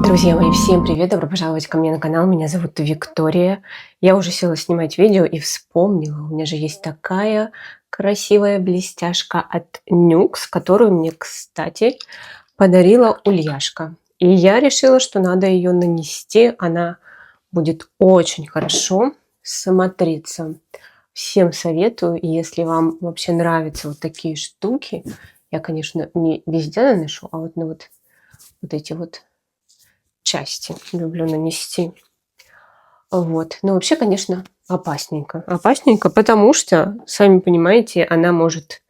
Друзья мои, всем привет! Добро пожаловать ко мне на канал. Меня зовут Виктория. Я уже села снимать видео и вспомнила, у меня же есть такая красивая блестяшка от Нюкс, которую мне, кстати, подарила Ульяшка. И я решила, что надо ее нанести. Она будет очень хорошо смотреться. Всем советую. И если вам вообще нравятся вот такие штуки, я, конечно, не везде наношу, а вот на вот эти вот части люблю нанести. Вот. Но вообще, конечно, опасненько. Опасненько, потому что, сами понимаете, она может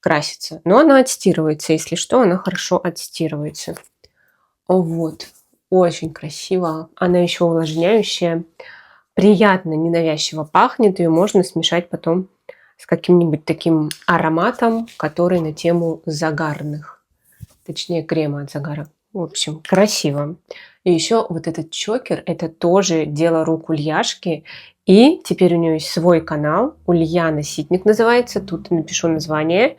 краситься. Но она отстирывается, если что, она хорошо отстирывается. Вот. Очень красиво. Она еще увлажняющая. Приятно, ненавязчиво пахнет. Ее можно смешать потом с каким-нибудь таким ароматом, который на тему загарных. Точнее, крема от загара. В общем, красиво. И еще вот этот чокер, это тоже дело рук Ульяшки. И теперь у нее есть свой канал, Ульяна Ситник называется. Тут напишу название.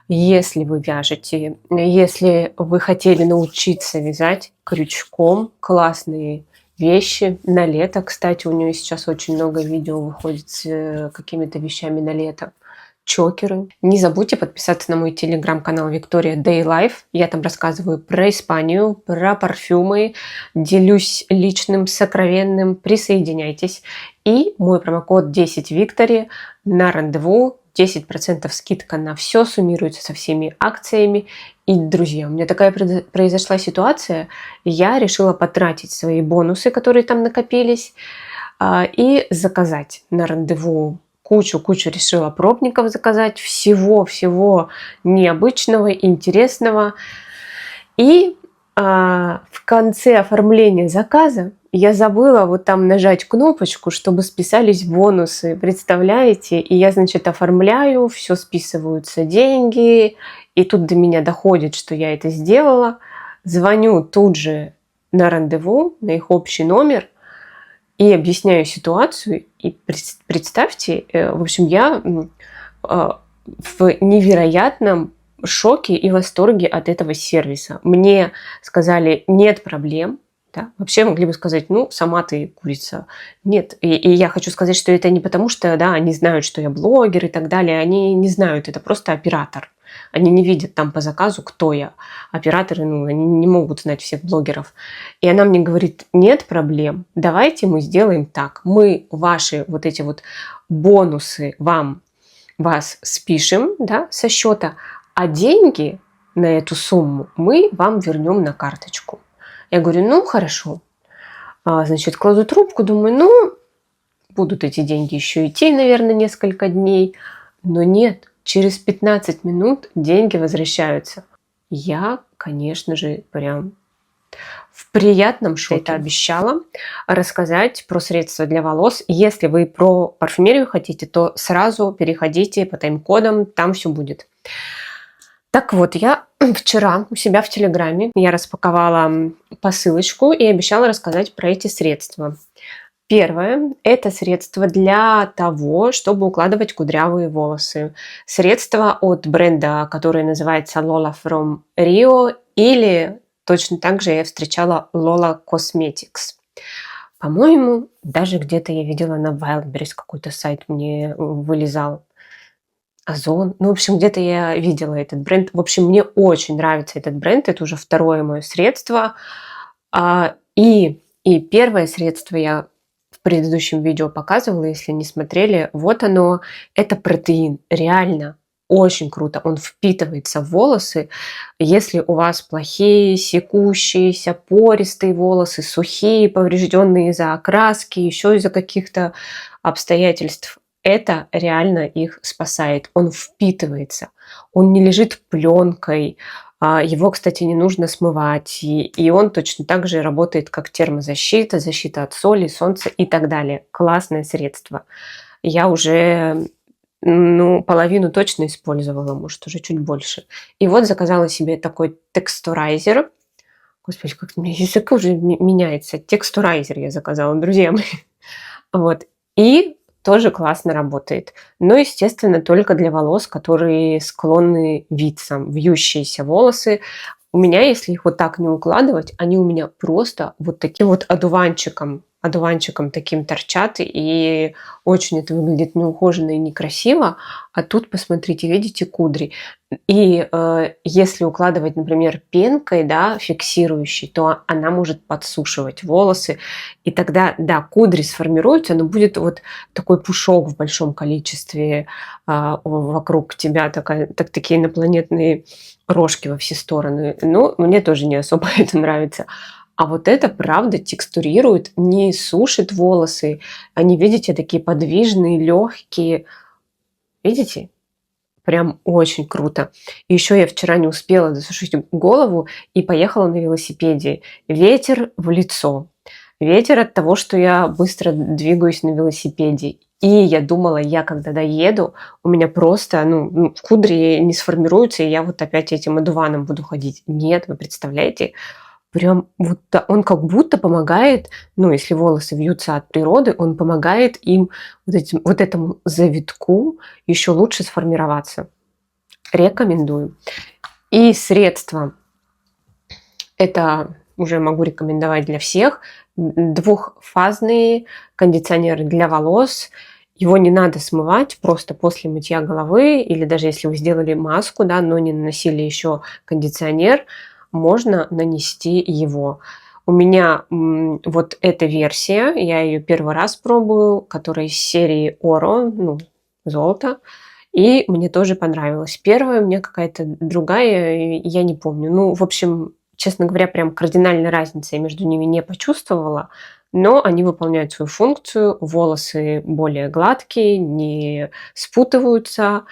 Если вы вяжете, если вы хотели научиться вязать крючком, классные вещи на лето. Кстати, у нее сейчас очень много видео выходит с какими-то вещами на лето. Чокеры. Не забудьте подписаться на мой телеграм-канал Victoria Day Life. Я там рассказываю про Испанию, про парфюмы, делюсь личным, сокровенным. Присоединяйтесь. И мой промокод 10 Victory на рандеву. 10% скидка на все, суммируется со всеми акциями. И, друзья, у меня такая произошла ситуация. Я решила потратить свои бонусы, которые там накопились, и заказать на рандеву кучу решила пробников заказать, всего необычного, интересного. И в конце оформления заказа я забыла вот там нажать кнопочку, чтобы списались бонусы. Представляете? И я, значит, оформляю, все списываются деньги. И тут до меня доходит, что я это сделала. Звоню тут же на рандеву, на их общий номер, и объясняю ситуацию. И представьте, в общем, я в невероятном шоке и восторге от этого сервиса. Мне сказали, нет проблем. Да? Вообще могли бы сказать, ну, сама ты курица. Нет. И я хочу сказать, что это не потому, что да, они знают, что я блогер и так далее. Они не знают, это просто оператор. Они не видят там по заказу, кто я. Операторы, ну, они не могут знать всех блогеров. И она мне говорит, нет проблем, давайте мы сделаем так. Мы ваши вот эти вот бонусы вас спишем, да, со счета, а деньги на эту сумму мы вам вернем на карточку. Я говорю, ну, хорошо. Значит, кладу трубку, думаю, ну, будут эти деньги еще идти, наверное, несколько дней. Но нет. Через 15 минут деньги возвращаются. Я, конечно же, прям в приятном шоке. Это обещала рассказать про средства для волос. Если вы про парфюмерию хотите, то сразу переходите по тайм-кодам, там все будет. Так вот, я вчера у себя в Телеграме я распаковала посылочку и обещала рассказать про эти средства. Первое – это средство для того, чтобы укладывать кудрявые волосы. Средство от бренда, который называется Lola from Rio, или точно так же я встречала Lola Cosmetics. По-моему, даже где-то я видела на Wildberries какой-то сайт мне вылезал. Озон. Ну, в общем, где-то я видела этот бренд. В общем, мне очень нравится этот бренд. Это уже второе мое средство. И первое средство я в предыдущем видео показывала, если не смотрели. Вот оно. Это протеин. Реально очень круто. Он впитывается в волосы. Если у вас плохие, секущиеся, пористые волосы, сухие, поврежденные из-за окраски, еще из-за каких-то обстоятельств, это реально их спасает. Он впитывается. Он не лежит пленкой. Его, кстати, не нужно смывать. И он точно так же работает, как термозащита, защита от соли, солнца и так далее. Классное средство. Я уже половину точно использовала, может, уже чуть больше. И вот заказала себе такой текстурайзер. Господи, как у меня язык уже меняется. Текстурайзер я заказала, друзья мои. Вот. И тоже классно работает. Но, естественно, только для волос, которые склонны виться. Вьющиеся волосы. У меня, если их вот так не укладывать, они у меня просто вот таким вот одуванчиком таким торчат, и очень это выглядит неухоженно и некрасиво. А тут, посмотрите, видите кудри? И если укладывать, например, пенкой, да, фиксирующей, то она может подсушивать волосы, и тогда, да, кудри сформируются, но будет вот такой пушок в большом количестве вокруг тебя, такие инопланетные рожки во все стороны. Ну, мне тоже не особо это нравится. А вот это, правда, текстурирует, не сушит волосы. Они, видите, такие подвижные, легкие. Видите? Прям очень круто. И еще я вчера не успела засушить голову и поехала на велосипеде. Ветер в лицо. Ветер от того, что я быстро двигаюсь на велосипеде. И я думала, я когда доеду, у меня просто, кудри не сформируются, и я вот опять этим одуваном буду ходить. Нет, вы представляете? Прям вот он как будто помогает, если волосы вьются от природы, он помогает им вот этому завитку еще лучше сформироваться. Рекомендую. И средства. Это уже могу рекомендовать для всех. Двухфазный кондиционер для волос. Его не надо смывать просто после мытья головы, или даже если вы сделали маску, да, но не наносили еще кондиционер, можно нанести его. У меня вот эта версия, я ее первый раз пробую, которая из серии Oro, золото, и мне тоже понравилась. Первая у меня какая-то другая, я не помню. В общем, честно говоря, прям кардинальной разницы я между ними не почувствовала, но они выполняют свою функцию, волосы более гладкие, не спутываются.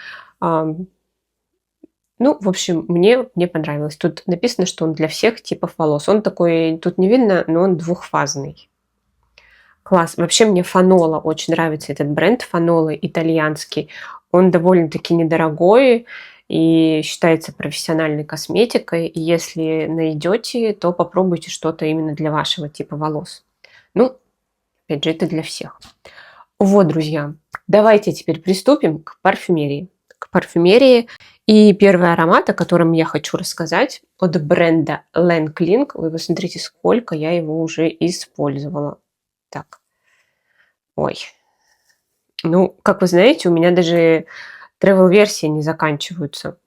В общем, мне понравилось. Тут написано, что он для всех типов волос. Он такой, тут не видно, но он двухфазный. Класс. Вообще мне Фанола очень нравится, этот бренд Фанолы итальянский. Он довольно-таки недорогой и считается профессиональной косметикой. И если найдете, то попробуйте что-то именно для вашего типа волос. Опять же, это для всех. Вот, друзья, давайте теперь приступим к парфюмерии. И первый аромат, о котором я хочу рассказать, от бренда Lancling. Вы посмотрите, сколько я его уже использовала. Так. Ой. Как вы знаете, у меня даже travel-версии не заканчиваются.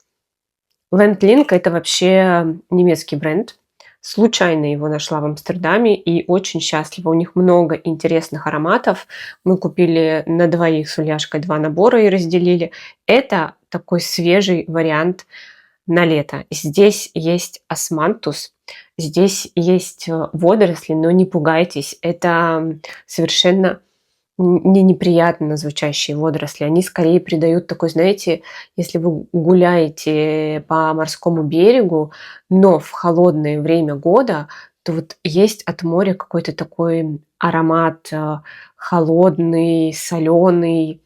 Lancling – это вообще немецкий бренд. Случайно его нашла в Амстердаме и очень счастлива. У них много интересных ароматов. Мы купили на двоих с Ульяшкой 2 набора и разделили. Это такой свежий вариант на лето. Здесь есть османтус, здесь есть водоросли, но не пугайтесь. Это совершенно не неприятно звучащие водоросли. Они скорее придают такой, знаете, если вы гуляете по морскому берегу, но в холодное время года, то вот есть от моря какой-то такой аромат холодный, соленый,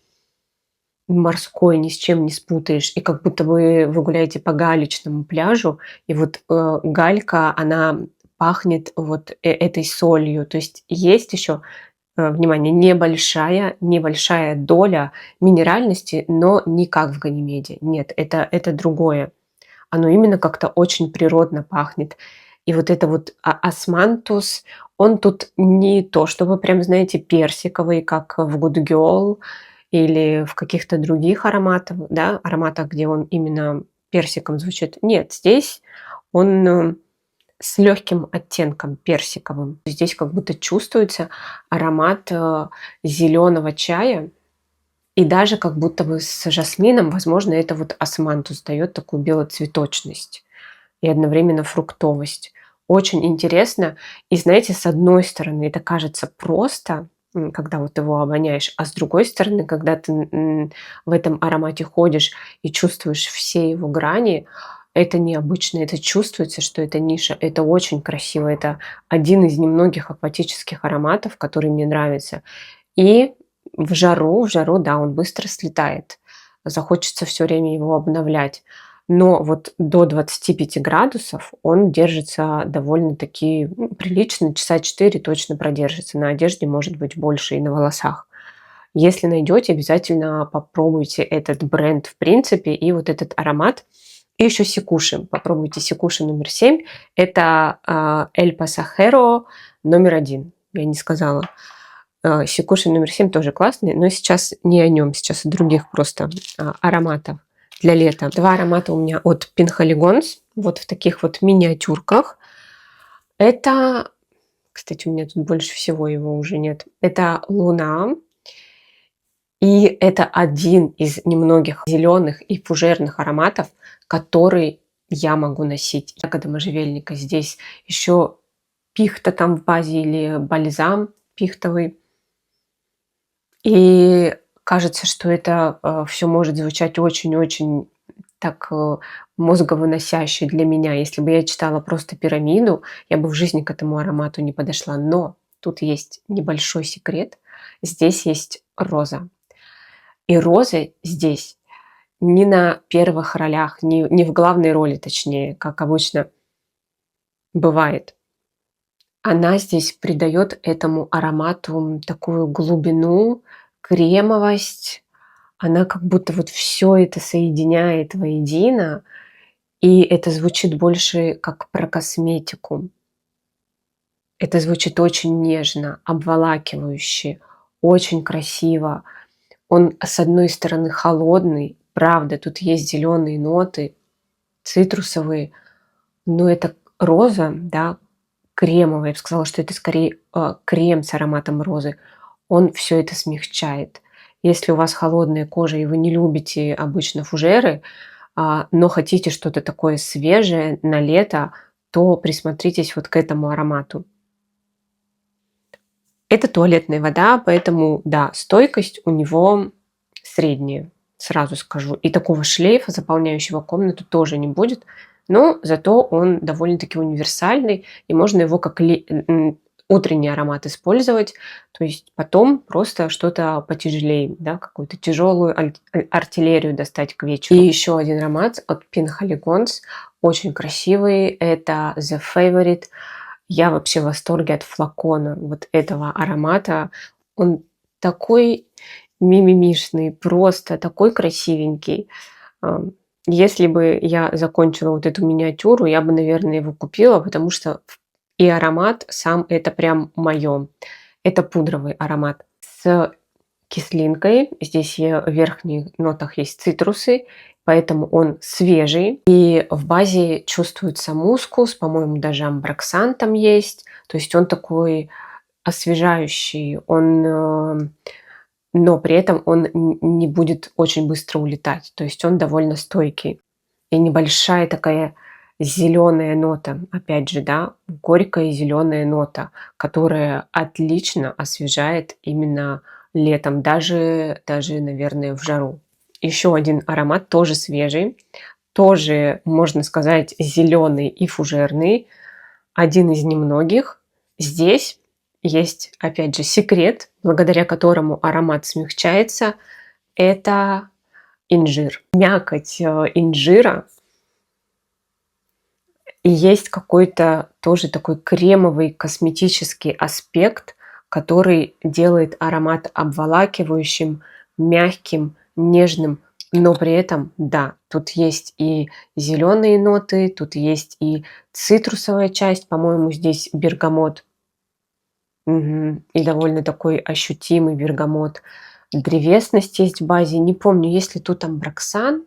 морской, ни с чем не спутаешь. И как будто вы гуляете по галечному пляжу, и вот галька, она пахнет вот этой солью. То есть еще внимание, небольшая доля минеральности, но не как в Ганимеде. Нет, это другое. Оно именно как-то очень природно пахнет. И вот это вот османтус, он тут не то, чтобы прям, знаете, персиковый, как в Good Girl или в каких-то других ароматах, где он именно персиком звучит. Нет, здесь он с легким оттенком персиковым. Здесь как будто чувствуется аромат зеленого чая, и даже как будто бы с жасмином, возможно, это вот османтус дает такую белоцветочность и одновременно фруктовость. Очень интересно. И знаете, с одной стороны, это кажется просто, когда вот его обоняешь, а с другой стороны, когда ты в этом аромате ходишь и чувствуешь все его грани, это необычно, это чувствуется, что это ниша, это очень красиво, это один из немногих акватических ароматов, который мне нравится. И в жару, да, он быстро слетает, захочется все время его обновлять. Но вот до 25 градусов он держится довольно-таки прилично, часа 4 точно продержится. На одежде может быть больше и на волосах. Если найдете, обязательно попробуйте этот бренд в принципе и вот этот аромат. И еще Сикуши. Попробуйте Сикуши номер 7. Это Эль Пасахеро номер 1. Я не сказала. Сикуши номер 7 тоже классный, но сейчас не о нем, сейчас о других просто ароматов для лета. Два аромата у меня от Penhaligon's, вот в таких вот миниатюрках. Это, кстати, у меня тут больше всего его уже нет. Это Луна. И это один из немногих зеленых и фужерных ароматов, который я могу носить. Ягода можжевельника. Здесь еще пихта там в базе или бальзам пихтовый. И кажется, что это все может звучать очень-очень так мозговыносяще для меня. Если бы я читала просто пирамиду, я бы в жизни к этому аромату не подошла. Но тут есть небольшой секрет. Здесь есть роза. И роза здесь не на первых ролях, не в главной роли, точнее, как обычно бывает. Она здесь придает этому аромату такую глубину, кремовость. Она как будто вот все это соединяет воедино, и это звучит больше как про косметику. Это звучит очень нежно, обволакивающе, очень красиво. Он, с одной стороны, холодный, правда, тут есть зеленые ноты, цитрусовые, но это роза, да, кремовая. Я бы сказала, что это скорее крем с ароматом розы. Он все это смягчает. Если у вас холодная кожа и вы не любите обычно фужеры, но хотите что-то такое свежее на лето, то присмотритесь вот к этому аромату. Это туалетная вода, поэтому, да, стойкость у него средняя, сразу скажу. И такого шлейфа, заполняющего комнату, тоже не будет. Но зато он довольно-таки универсальный, и можно его как утренний аромат использовать. То есть потом просто что-то потяжелее, да, какую-то тяжелую артиллерию достать к вечеру. И еще один аромат от Penhaligon's, очень красивый. Это The Favorite. Я вообще в восторге от флакона вот этого аромата. Он такой мимимишный, просто такой красивенький. Если бы я закончила вот эту миниатюру, я бы, наверное, его купила, потому что и аромат сам это прям моё. Это пудровый аромат с кислинкой. Здесь в верхних нотах есть цитрусы, поэтому он свежий. И в базе чувствуется мускус, по-моему, даже амброксан там есть. То есть он такой освежающий, но при этом он не будет очень быстро улетать. То есть он довольно стойкий. И небольшая такая зеленая нота, опять же, да, горькая зеленая нота, которая отлично освежает именно летом, даже, наверное, в жару. Еще один аромат, тоже свежий, тоже, можно сказать, зеленый и фужерный, один из немногих. Здесь есть, опять же, секрет, благодаря которому аромат смягчается. Это инжир. Мякоть инжира. И есть какой-то тоже такой кремовый косметический аспект, который делает аромат обволакивающим, мягким, нежным. Но при этом, да, тут есть и зеленые ноты, тут есть и цитрусовая часть, по-моему, здесь бергамот. И довольно такой ощутимый бергамот. Древесность есть в базе. Не помню, есть ли тут амброксан,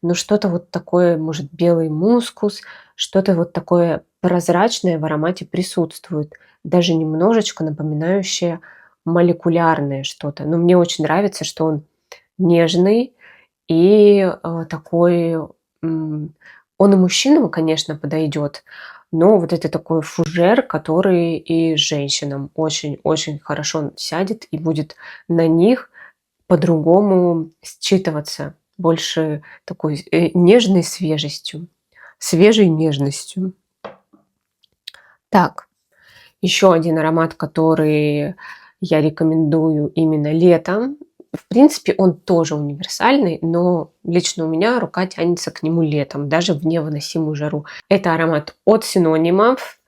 но что-то вот такое, может, белый мускус, что-то вот такое прозрачное в аромате присутствует. Даже немножечко напоминающее молекулярное что-то. Но мне очень нравится, что он нежный и такой... Он и мужчинам, конечно, подойдет, но вот это такой фужер, который и женщинам очень-очень хорошо сядет и будет на них по-другому считываться, больше такой нежной свежестью, свежей нежностью. Так, еще один аромат, который я рекомендую именно летом. В принципе, он тоже универсальный, но лично у меня рука тянется к нему летом, даже в невыносимую жару. Это аромат от Синонимов.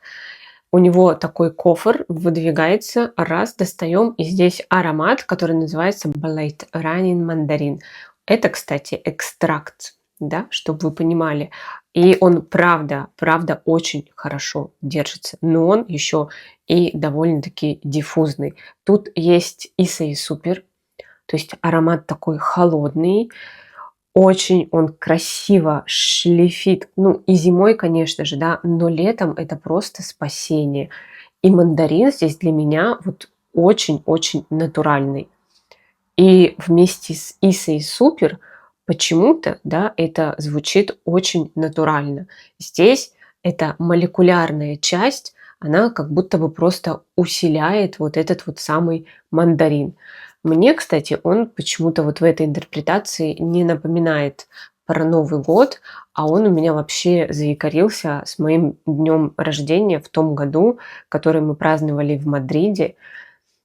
У него такой кофр выдвигается, раз, достаем, и здесь аромат, который называется Balait Running Mandarin. Это, кстати, экстракт да, чтобы вы понимали. И он правда, правда очень хорошо держится, но он еще и довольно-таки диффузный. Тут есть Исаи Супер, то есть аромат такой холодный, очень он красиво шлейфит. Ну, и зимой, конечно же, да, но летом это просто спасение. И мандарин здесь для меня вот очень-очень натуральный. И вместе с Исой Супер почему-то, да, это звучит очень натурально. Здесь эта молекулярная часть, она как будто бы просто усиляет вот этот вот самый мандарин. Мне, кстати, он почему-то вот в этой интерпретации не напоминает про Новый год, а он у меня вообще заякорился с моим днем рождения в том году, который мы праздновали в Мадриде.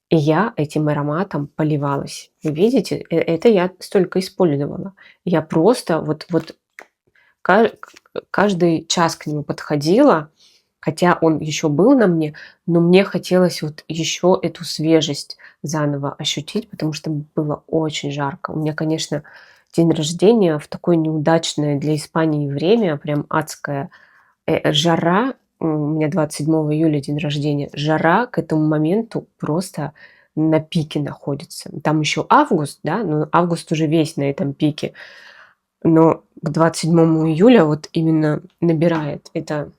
И я этим ароматом поливалась. Вы видите, это я столько использовала. Я просто вот ка каждый час к нему подходила, хотя он еще был на мне, но мне хотелось вот еще эту свежесть заново ощутить, потому что было очень жарко. У меня, конечно, день рождения в такое неудачное для Испании время, прям адская, жара. У меня 27 июля день рождения. Жара к этому моменту просто на пике находится. Там еще август, да, но август уже весь на этом пике. Но к 27 июля вот именно набирает. Это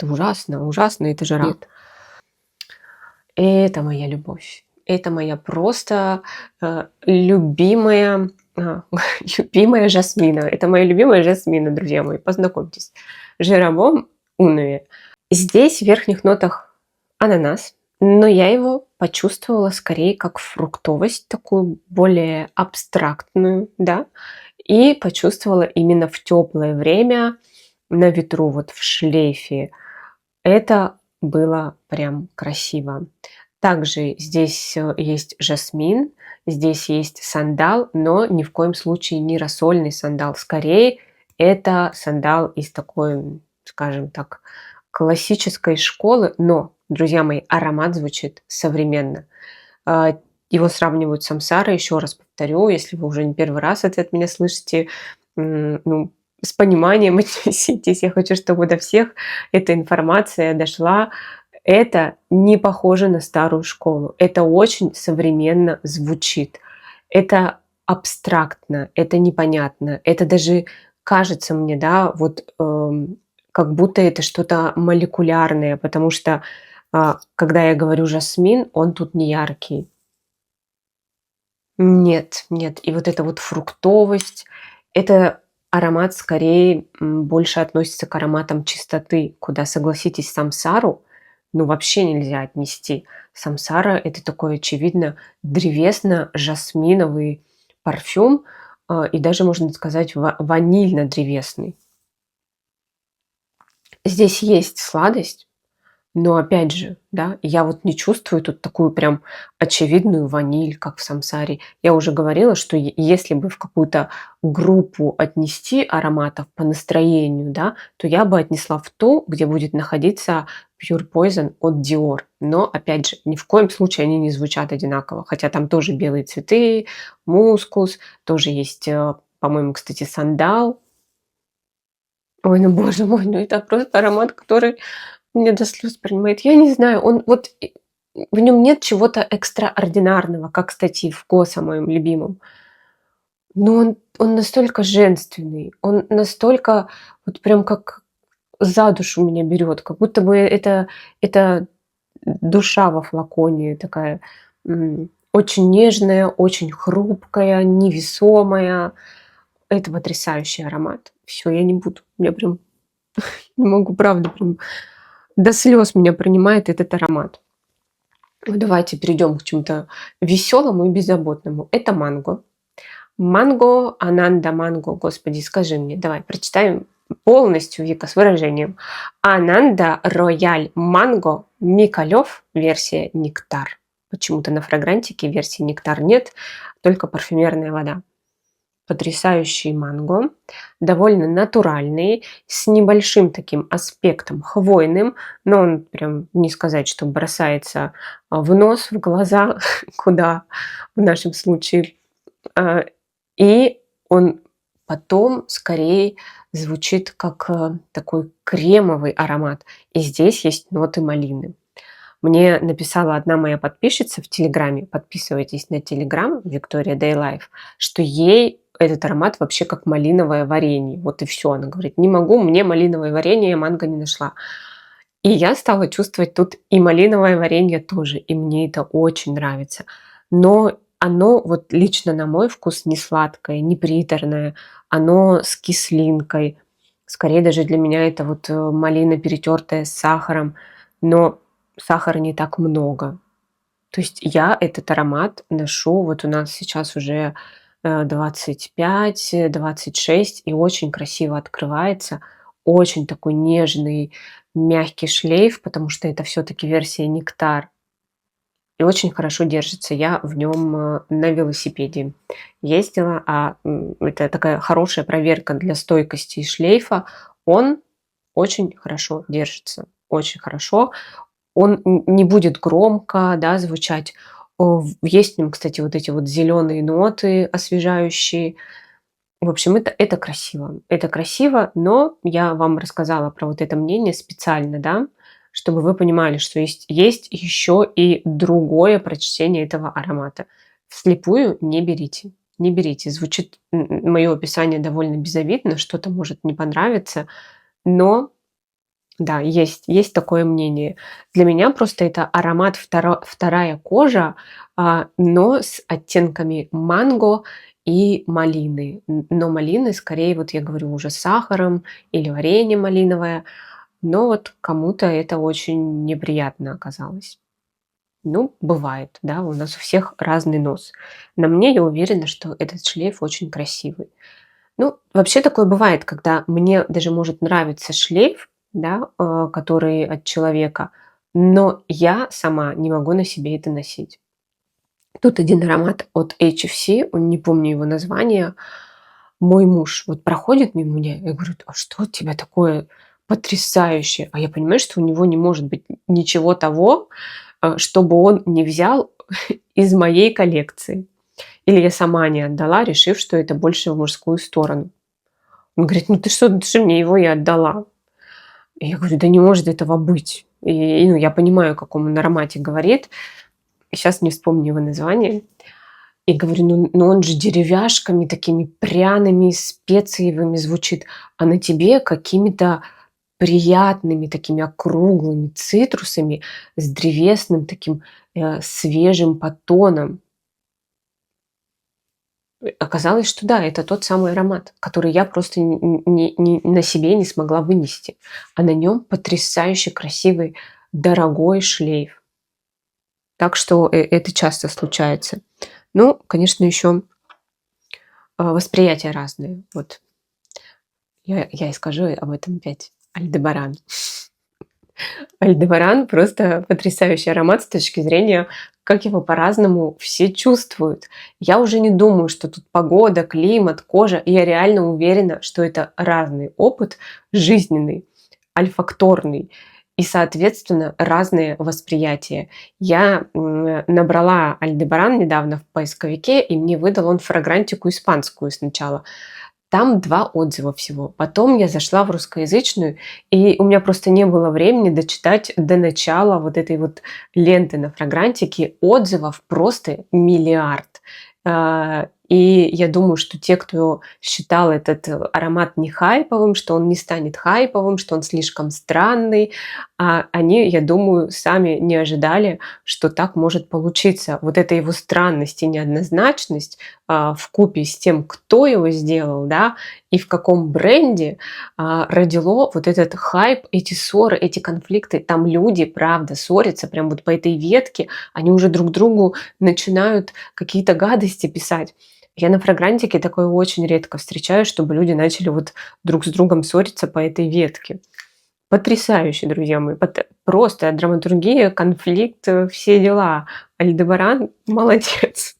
ужасно, ужасно, это жара. Нет. Это моя любовь. Это моя просто любимая, любимая жасмина. Это моя любимая жасмина, друзья мои. Познакомьтесь. Жеромом Унуэ. Здесь в верхних нотах ананас, но я его почувствовала скорее как фруктовость, такую более абстрактную, да, и почувствовала именно в теплое время на ветру, вот в шлейфе. Это было прям красиво. Также здесь есть жасмин, здесь есть сандал, но ни в коем случае не рассольный сандал. Скорее, это сандал из такой, скажем так, классической школы, но, друзья мои, аромат звучит современно. Его сравнивают с самсарой, еще раз повторю, если вы уже не первый раз это от меня слышите, ну, с пониманием отнеситесь. Я хочу, чтобы до всех эта информация дошла. Это не похоже на старую школу. Это очень современно звучит. Это абстрактно, это непонятно. Это даже кажется мне, да, вот как будто это что-то молекулярное, потому что когда я говорю жасмин, он тут не яркий. Нет, нет. И вот эта вот фруктовость, это аромат скорее больше относится к ароматам чистоты, куда, согласитесь, самсару, ну, вообще нельзя отнести. Самсара – это такой, очевидно, древесно-жасминовый парфюм, и даже, можно сказать, ванильно-древесный. Здесь есть сладость, но опять же, да, я вот не чувствую тут такую прям очевидную ваниль, как в самсаре. Я уже говорила, что если бы в какую-то группу отнести ароматов по настроению, да, то я бы отнесла в ту, где будет находиться Pure Poison от Dior. Но, опять же, ни в коем случае они не звучат одинаково. Хотя там тоже белые цветы, мускус, тоже есть, по-моему, кстати, сандал. Ой, ну боже мой, ну это просто аромат, который меня до слез принимает. Я не знаю, он вот в нем нет чего-то экстраординарного, как, кстати, в Госа, моем любимом. Но он настолько женственный, он настолько вот прям как за душу меня берет, как будто бы это душа во флаконе такая очень нежная, очень хрупкая, невесомая. Это потрясающий аромат. Все, я не буду. Я прям не могу, правда, прям до слез меня принимает этот аромат. Ну, давайте перейдем к чему-то веселому и беззаботному. Это манго. Манго, Ананда манго, господи, скажи мне, давай прочитаем полностью, Вика, с выражением. Ананда рояль манго Микалев, версия нектар. Почему-то на фрагрантике версии нектар нет, только парфюмерная вода. Потрясающий манго, довольно натуральный, с небольшим таким аспектом хвойным, но он прям не сказать, что бросается в нос, в глаза, куда в нашем случае. И он потом скорее звучит как такой кремовый аромат. И здесь есть ноты малины. Мне написала одна моя подписчица в Телеграме, подписывайтесь на Телеграм, Виктория Day Life, что ей этот аромат вообще как малиновое варенье. Вот и все. Она говорит, не могу, мне малиновое варенье, я манго не нашла. И я стала чувствовать тут и малиновое варенье тоже, и мне это очень нравится. Но оно вот лично на мой вкус не сладкое, не приторное, оно с кислинкой. Скорее даже для меня это вот малина, перетертая с сахаром, но сахара не так много. То есть я этот аромат ношу, вот у нас сейчас уже 25-26, и очень красиво открывается, очень такой нежный, мягкий шлейф, потому что это все-таки версия нектар, и очень хорошо держится. Я в нем на велосипеде ездила, это такая хорошая проверка для стойкости шлейфа. Он очень хорошо держится, очень хорошо. Он не будет громко, да, звучать. Есть в нем, кстати, вот эти вот зеленые ноты освежающие. В общем, это красиво. Это красиво, но я вам рассказала про вот это мнение специально, да, чтобы вы понимали, что есть еще и другое прочтение этого аромата. Вслепую не берите. Не берите. Звучит мое описание довольно безобидно, что-то может не понравиться, но да, есть такое мнение. Для меня просто это аромат вторая кожа, но с оттенками манго и малины. Но малины скорее, вот я говорю, уже с сахаром или варенье малиновое. Но вот кому-то это очень неприятно оказалось. Ну, бывает, да, у нас у всех разный нос. На мне я уверена, что этот шлейф очень красивый. Ну, вообще такое бывает, когда мне даже может нравиться шлейф, да, который от человека, но я сама не могу на себе это носить. Тут один аромат от HFC, не помню его название. Мой муж вот проходит мимо меня, я говорю, а что у тебя такое потрясающее? А я понимаю, что у него не может быть ничего того, чтобы он не взял из моей коллекции. Или я сама не отдала, решив, что это больше в мужскую сторону. Он говорит, ну ты что, ты же мне его и отдала. И я говорю, да не может этого быть. Ну, я понимаю, о каком он аромате говорит. Сейчас не вспомню его название. И говорю, ну он же деревяшками такими пряными, специевыми звучит, а на тебе какими-то приятными, такими округлыми цитрусами с древесным таким свежим подтоном. Оказалось, что да, это тот самый аромат, который я просто на себе не смогла вынести. А на нем потрясающе красивый, дорогой шлейф. Так что это часто случается. Ну, конечно, еще восприятия разные. Вот я и скажу об этом опять. Альдебаран. Альдебаран просто потрясающий аромат с точки зрения, как его по-разному все чувствуют. Я уже не думаю, что тут погода, климат, кожа. Я реально уверена, что это разный опыт жизненный, альфакторный и, соответственно, разные восприятия. Я набрала Альдебаран недавно в поисковике, и мне выдал он фрагрантику испанскую сначала. Там 2 отзыва всего. Потом я зашла в русскоязычную, и у меня просто не было времени дочитать до начала вот этой вот ленты на фрагрантике. Отзывов просто миллиард. И я думаю, что те, кто считал этот аромат не хайповым, что он не станет хайповым, что он слишком странный, они, я думаю, сами не ожидали, что так может получиться. Вот эта его странность и неоднозначность вкупе с тем, кто его сделал, да, и в каком бренде родило вот этот хайп, эти ссоры, эти конфликты. Там люди, правда, ссорятся прям вот по этой ветке, они уже друг другу начинают какие-то гадости писать. Я на фрагрантике такое очень редко встречаю, чтобы люди начали вот друг с другом ссориться по этой ветке. Потрясающе, друзья мои. Просто драматургия, конфликт, все дела. Альдебаран молодец.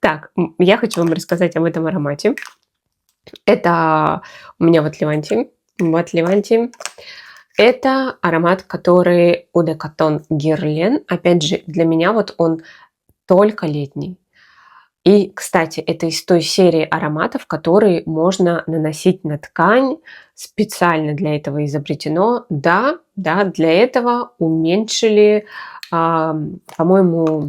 Так, я хочу вам рассказать об этом аромате. Это у меня вот Левантин. Вот Левантин. Это аромат, который Eau de Cotton Guerlain. Опять же, для меня вот он только летний. И, кстати, это из той серии ароматов, которые можно наносить на ткань, специально для этого изобретено. Да, да, для этого уменьшили, по-моему,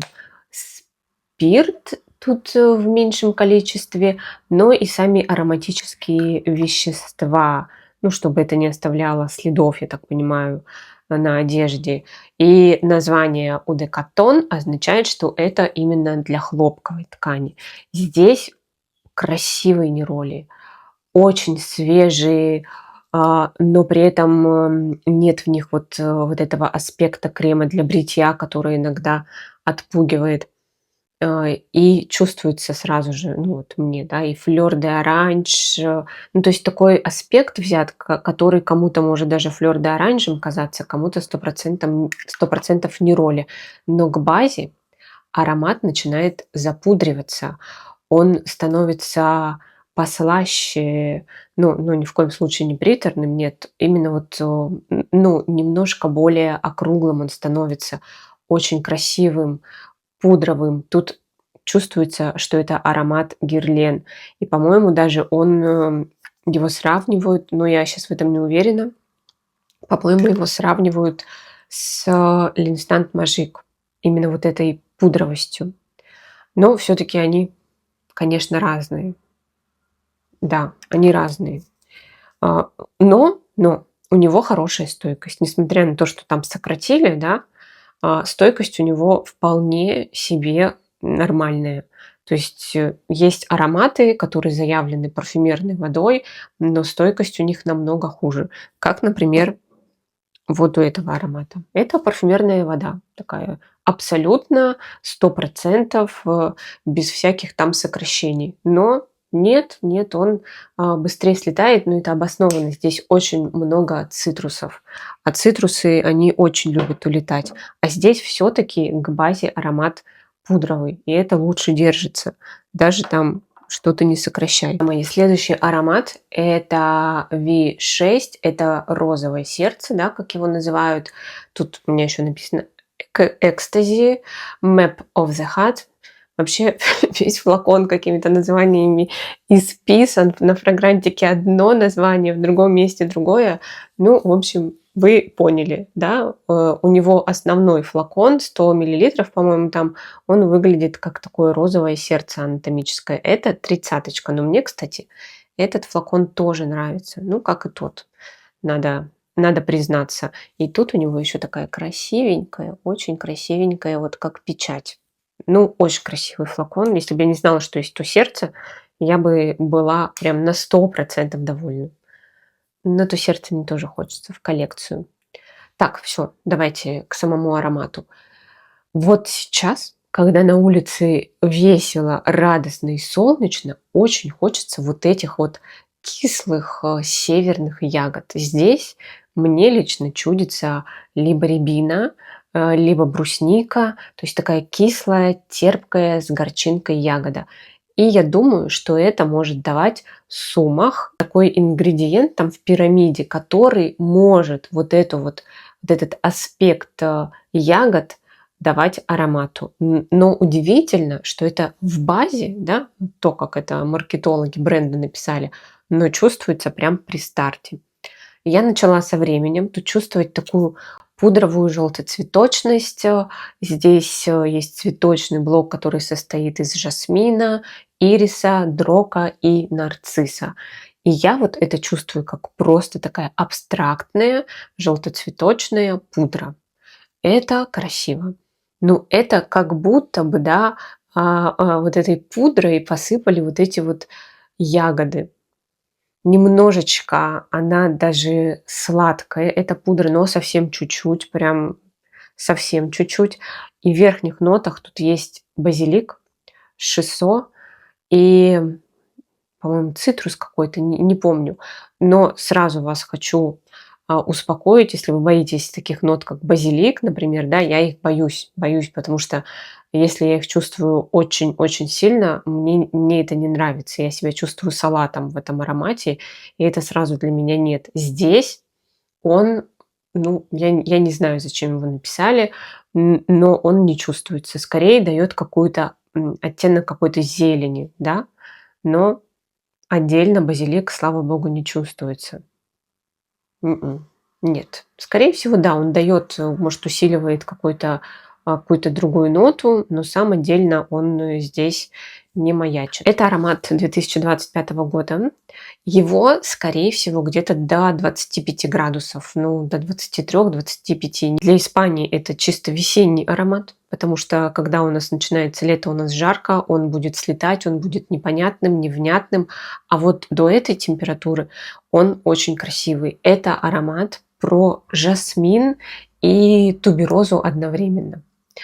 спирт тут в меньшем количестве, но и сами ароматические вещества, ну, чтобы это не оставляло следов, я так понимаю, на одежде. И название eau de coton означает, что это именно для хлопковой ткани. Здесь красивые нероли, очень свежие, но при этом нет в них вот этого аспекта крема для бритья, который иногда отпугивает. И чувствуется сразу же, ну вот мне, да, и флёр де оранж. Ну, то есть такой аспект взят, который кому-то может даже флёр де оранжем казаться, кому-то 100% нероли. Но к базе аромат начинает запудриваться, он становится послаще, ну, ни в коем случае не приторным, нет, именно ну, немножко более округлым он становится, очень красивым, пудровым. Тут чувствуется, что это аромат Герлен. И, по-моему, даже его сравнивают, но я сейчас в этом не уверена, по-моему, его сравнивают с L'Instant Magique, именно вот этой пудровостью. Но все-таки они, конечно, разные. Да, они разные. Но у него хорошая стойкость. Несмотря на то, что там сократили, да, стойкость у него вполне себе нормальная. То есть есть ароматы, которые заявлены парфюмерной водой, но стойкость у них намного хуже. Как, например, вот у этого аромата. Это парфюмерная вода такая абсолютно 100% без всяких там сокращений. Но нет, он быстрее слетает, но это обоснованно. Здесь очень много цитрусов, а цитрусы, они очень любят улетать. А здесь все-таки к базе аромат пудровый, и это лучше держится. Даже там что-то не сокращай. Мой следующий аромат это V6, это розовое сердце, да, как его называют. Тут у меня еще написано Ecstasy, Map of the Heart. Вообще весь флакон какими-то названиями исписан. На фрагрантике одно название, в другом месте другое. Ну, в общем, вы поняли, да? У него основной флакон, 100 миллилитров, по-моему, там, он выглядит как такое розовое сердце анатомическое. Это 30-очка. Но мне, кстати, этот флакон тоже нравится. Ну, как и тот. Надо признаться. И тут у него еще такая красивенькая, очень красивенькая, вот как печать. Ну, очень красивый флакон. Если бы я не знала, что есть то сердце, я бы была прям на 100% довольна. Но то сердце мне тоже хочется в коллекцию. Так, все, давайте к самому аромату. Вот сейчас, когда на улице весело, радостно и солнечно, очень хочется вот этих вот кислых северных ягод. Здесь мне лично чудится либо рябина, либо брусника, то есть такая кислая, терпкая, с горчинкой ягода. И я думаю, что это может давать сумах, такой ингредиент там в пирамиде, который может вот этот аспект ягод давать аромату. Но удивительно, что это в базе, да, то, как это маркетологи бренда написали, но чувствуется прям при старте. Я начала со временем тут чувствовать такую пудровую желтоцветочность. Здесь есть цветочный блок, который состоит из жасмина, ириса, дрока и нарцисса. И я вот это чувствую как просто такая абстрактная желтоцветочная пудра. Это красиво. Ну, это как будто бы, да, вот этой пудрой посыпали вот эти вот ягоды. Немножечко она даже сладкая, эта пудра, но совсем чуть-чуть, прям совсем чуть-чуть. И в верхних нотах тут есть базилик, шисо и, по-моему, цитрус какой-то, не помню. Но сразу вас хочу успокоить, если вы боитесь таких нот, как базилик, например, да, я их боюсь, потому что если я их чувствую очень-очень сильно, мне это не нравится. Я себя чувствую салатом в этом аромате, и это сразу для меня нет. Здесь он, ну, я не знаю, зачем его написали, но он не чувствуется. Скорее дает какую-то оттенок какой-то зелени, да, но отдельно базилик, слава богу, не чувствуется. Нет. Скорее всего, да, он дает, может, усиливает какую-то другую ноту, но сам отдельно он здесь не маячит. Это аромат 2025 года. Его, скорее всего, где-то до 25 градусов, ну, до 23-25. Для Испании это чисто весенний аромат, потому что когда у нас начинается лето, у нас жарко, он будет слетать, он будет непонятным, невнятным. А вот до этой температуры он очень красивый. Это аромат про жасмин и туберозу одновременно.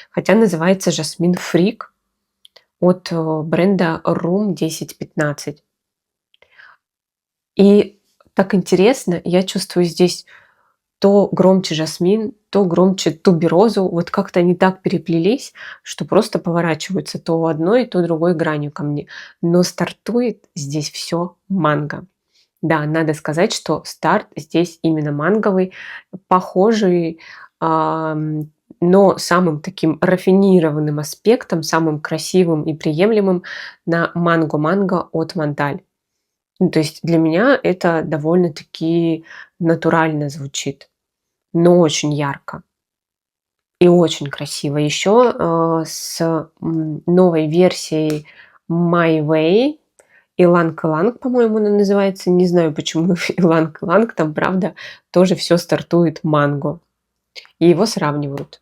Хотя называется жасмин фрик от бренда Room 1015. И так интересно, я чувствую здесь то громче жасмин, то громче туберозу. Вот как-то они так переплелись, что просто поворачиваются то одной, то другой гранью ко мне. Но стартует здесь все манго. Да, надо сказать, что старт здесь именно манговый, похожий, но самым таким рафинированным аспектом, самым красивым и приемлемым на манго-манго от Монталь. Ну, то есть для меня это довольно-таки натурально звучит, но очень ярко и очень красиво. Еще с новой версией My Way, Иланг-Иланг, по-моему, она называется. Не знаю, почему Иланг-Иланг, там, правда, тоже все стартует манго. И его сравнивают.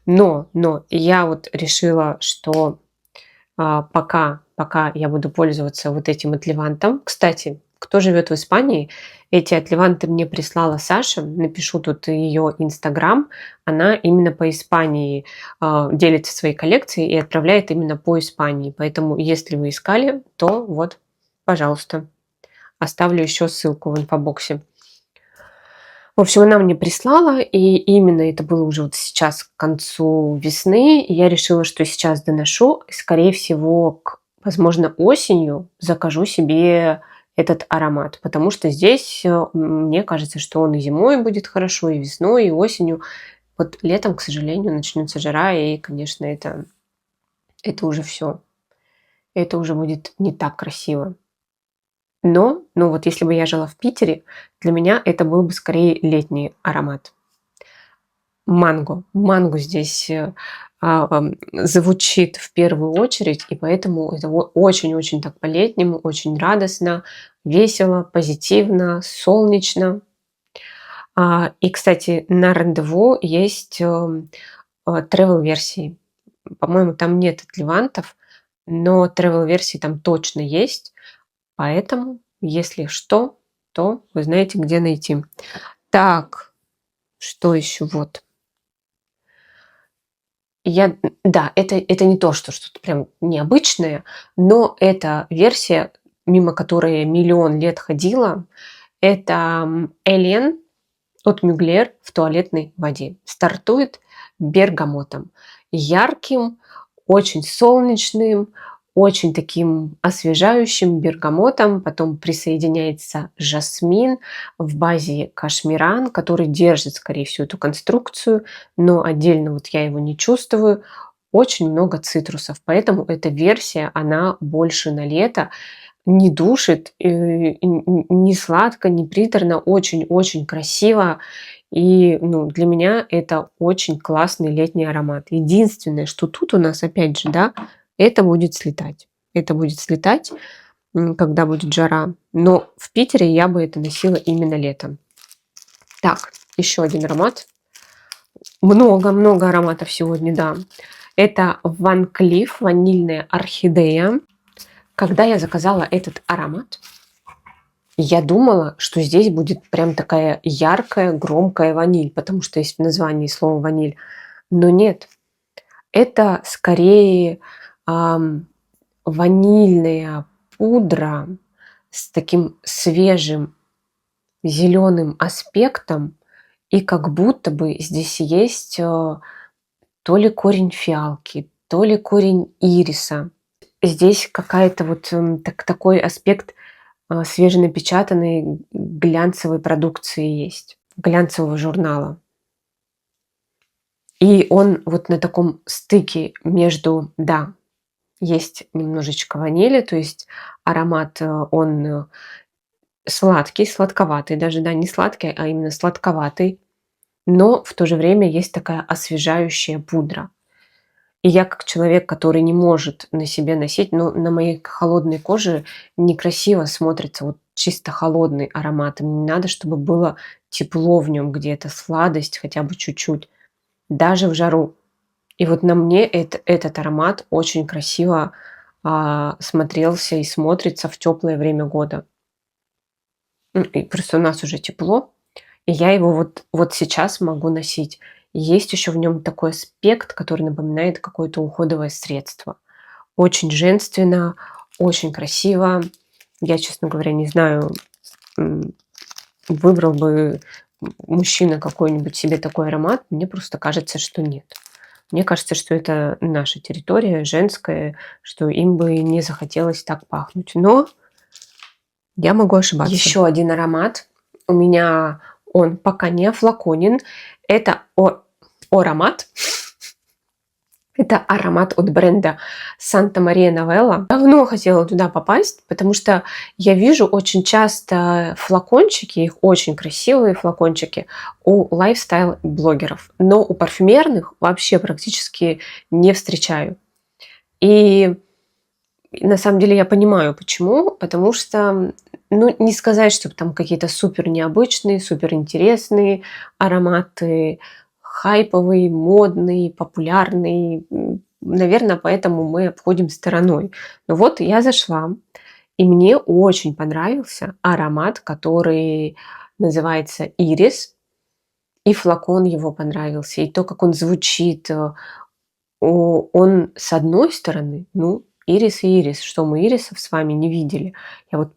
Но я вот решила, что пока я буду пользоваться вот этим отливантом. Кстати, кто живет в Испании, эти отливанты мне прислала Саша. Напишу тут ее инстаграм. Она именно по Испании делится своей коллекцией и отправляет именно по Испании. Поэтому, если вы искали, то вот, пожалуйста, оставлю еще ссылку в инфобоксе. В общем, она мне прислала, и именно это было уже вот сейчас к концу весны. И я решила, что сейчас доношу. Скорее всего, возможно, осенью закажу себе этот аромат, потому что здесь мне кажется, что он и зимой будет хорошо, и весной, и осенью. Вот летом, к сожалению, начнется жара, и, конечно, это уже все. Это уже будет не так красиво. Но, ну вот если бы я жила в Питере, для меня это был бы скорее летний аромат. Манго. Манго здесь звучит в первую очередь, и поэтому это очень-очень так по-летнему, очень радостно, весело, позитивно, солнечно. И, кстати, на рандеву есть travel-версии. По-моему, там нет отливантов, но travel-версии там точно есть. Поэтому, если что, то вы знаете, где найти. Так, что еще? Вот. Да, это не то, что что-то прям необычное, но эта версия, мимо которой я миллион лет ходила, это Alien от Mugler в туалетной воде. Стартует бергамотом. Ярким, очень солнечным, очень таким освежающим бергамотом. Потом присоединяется жасмин, в базе кашмиран, который держит, скорее всего, эту конструкцию, но отдельно вот я его не чувствую. Очень много цитрусов, поэтому эта версия, она больше на лето, не душит, не сладко, не приторно, очень-очень красиво. И для меня это очень классный летний аромат. Единственное, что тут у нас, опять же, да, это будет слетать. Это будет слетать, когда будет жара. Но в Питере я бы это носила именно летом. Так, еще один аромат. Много-много ароматов сегодня, да. Это Ван Клиф, ванильная орхидея. Когда я заказала этот аромат, я думала, что здесь будет прям такая яркая, громкая ваниль, потому что есть в названии слово ваниль. Но нет, это скорее ванильная пудра с таким свежим зеленым аспектом, и как будто бы здесь есть то ли корень фиалки, то ли корень ириса. Здесь какая-то вот такой аспект свеженапечатанной глянцевой продукции есть, глянцевого журнала. И он вот на таком стыке между, да, есть немножечко ванили, то есть аромат, он сладкий, сладковатый даже, да, не сладкий, а именно сладковатый, но в то же время есть такая освежающая пудра. И я как человек, который не может на себе носить, ну, на моей холодной коже некрасиво смотрится вот чисто холодный аромат. Мне надо, чтобы было тепло в нем где-то, сладость хотя бы чуть-чуть, даже в жару. И вот на мне этот аромат очень красиво смотрелся и смотрится в теплое время года. И просто у нас уже тепло, и я его вот сейчас могу носить. И есть еще в нем такой аспект, который напоминает какое-то уходовое средство. Очень женственно, очень красиво. Я, честно говоря, не знаю, выбрал бы мужчина какой-нибудь себе такой аромат. Мне просто кажется, что нет. Мне кажется, что это наша территория, женская, что им бы не захотелось так пахнуть. Но я могу ошибаться. Еще один аромат. У меня он пока не флаконен. Это аромат. Это аромат от бренда Санта Мария Новелла. Давно хотела туда попасть, потому что я вижу очень часто флакончики, их очень красивые флакончики, у лайфстайл-блогеров. Но у парфюмерных вообще практически не встречаю. И на самом деле я понимаю, почему. Потому что, ну, не сказать, что там какие-то супер необычные, супер интересные ароматы, хайповый, модный, популярный. Наверное, поэтому мы обходим стороной. Но вот я зашла, и мне очень понравился аромат, который называется «Ирис». И флакон его понравился, и то, как он звучит. Он, с одной стороны, ну, ирис и ирис. Что мы ирисов с вами не видели? Я вот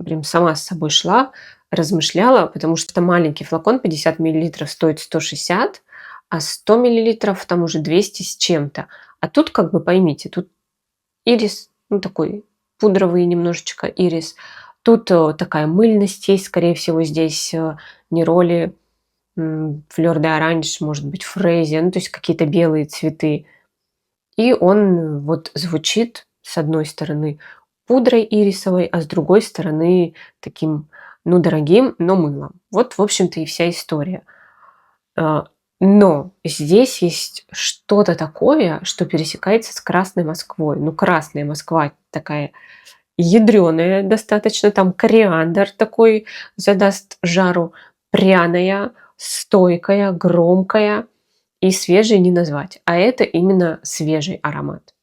прям сама с собой шла, размышляла, потому что маленький флакон 50 мл стоит 160, а 100 мл там уже 200 с чем-то. А тут, как бы поймите, тут ирис, ну такой пудровый немножечко ирис. Тут такая мыльность есть, скорее всего, здесь нероли, флёр де оранж, может быть, фрезия, ну то есть какие-то белые цветы. И он вот звучит, с одной стороны, пудрой ирисовой, а с другой стороны, таким, ну, дорогим, но мылом. Вот, в общем-то, и вся история. Но здесь есть что-то такое, что пересекается с Красной Москвой. Ну, Красная Москва такая ядреная достаточно, там кориандр такой задаст жару, пряная, стойкая, громкая. И свежий не назвать. А это именно свежий аромат.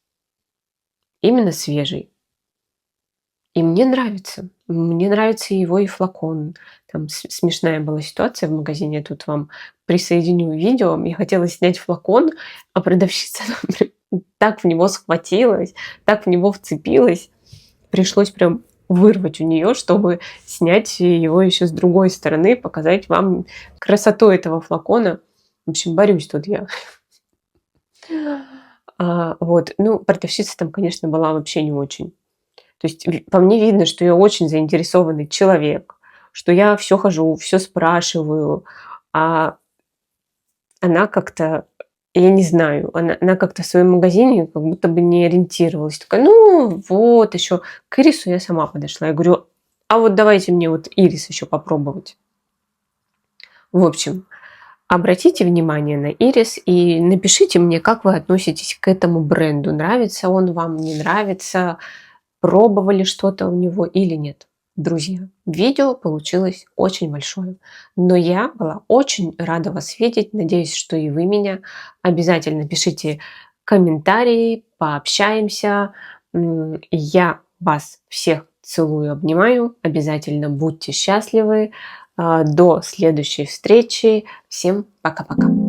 Именно свежий. И мне нравится. Мне нравится его и флакон. Там смешная была ситуация в магазине. Я тут вам присоединю видео. Я хотела снять флакон, а продавщица так в него схватилась, так в него вцепилась. Пришлось прям вырвать у нее, чтобы снять его еще с другой стороны, показать вам красоту этого флакона. В общем, борюсь тут я. Вот. Ну, продавщица там, конечно, была вообще не очень. То есть по мне видно, что я очень заинтересованный человек, что я все хожу, все спрашиваю, а она как-то, я не знаю, она как-то в своем магазине как будто бы не ориентировалась. Такая, ну вот, еще к ирису я сама подошла. Я говорю, а вот давайте мне вот ирис еще попробовать. В общем, обратите внимание на ирис и напишите мне, как вы относитесь к этому бренду. Нравится он вам, не нравится, пробовали что-то у него или нет. Друзья, видео получилось очень большое, но я была очень рада вас видеть. Надеюсь, что и вы меня. Обязательно пишите комментарии, пообщаемся. Я вас всех целую, обнимаю. Обязательно будьте счастливы. До следующей встречи. Всем пока-пока.